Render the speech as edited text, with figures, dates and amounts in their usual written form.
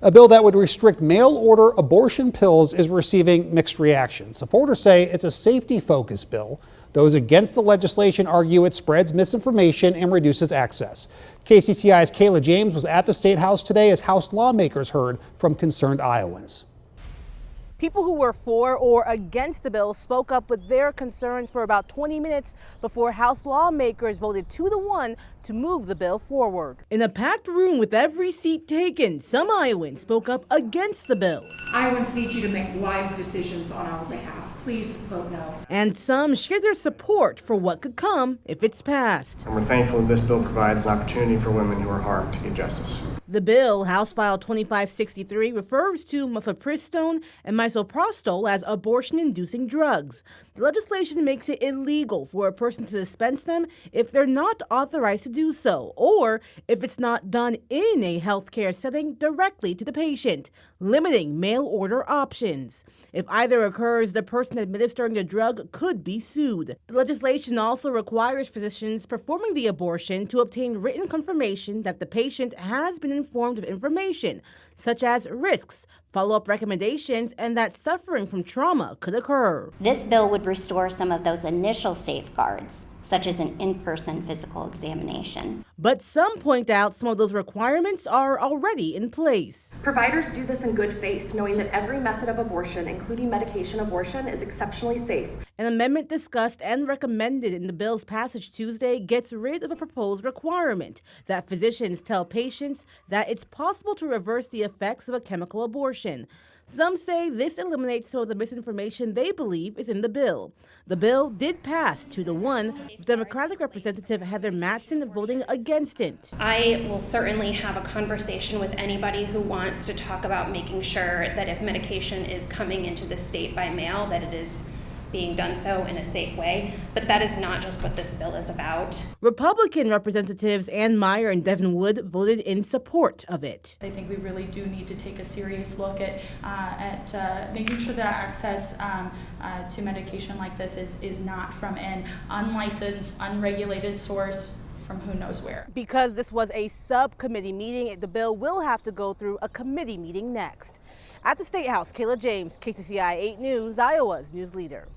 A bill that would restrict mail-order abortion pills is receiving mixed reactions. Supporters say it's a safety-focused bill. Those against the legislation argue it spreads misinformation and reduces access. KCCI's Kayla James was at the State House today as House lawmakers heard from concerned Iowans. People who were for or against the bill spoke up with their concerns for about 20 minutes before House lawmakers voted 2-1 to move the bill forward. In a packed room with every seat taken, some Iowans spoke up against the bill. Iowans need you to make wise decisions on our behalf. Please vote no. And some shared their support for what could come if it's passed. And we're thankful that this bill provides an opportunity for women who are harmed to get justice. The bill, House File 2563, refers to mifepristone and misoprostol as abortion-inducing drugs. The legislation makes it illegal for a person to dispense them if they're not authorized to do so, or if it's not done in a healthcare setting directly to the patient, limiting mail-order options. If either occurs, the person administering the drug could be sued. The legislation also requires physicians performing the abortion to obtain written confirmation that the patient has been informed of information, such as risks, follow-up recommendations, and that suffering from trauma could occur. This bill would restore some of those initial safeguards, such as an in-person physical examination. But some point out some of those requirements are already in place. Providers do this in good faith, knowing that every method of abortion, including medication abortion, is exceptionally safe. An amendment discussed and recommended in the bill's passage Tuesday gets rid of a proposed requirement that physicians tell patients that it's possible to reverse the effects of a chemical abortion. Some say this eliminates some of the misinformation they believe is in the bill. The bill did pass 2-1, with Democratic Representative Heather Mattson voting against it. I will certainly have a conversation with anybody who wants to talk about making sure that if medication is coming into the state by mail, that it is being done so in a safe way. But that is not just what this bill is about. Republican Representatives Ann Meyer and Devin Wood voted in support of it. I think we really do need to take a serious look at making sure that access to medication like this is not from an unlicensed, unregulated source from who knows where. Because this was a subcommittee meeting, the bill will have to go through a committee meeting next. At the State House, Kayla James, KCCI 8 News, Iowa's news leader.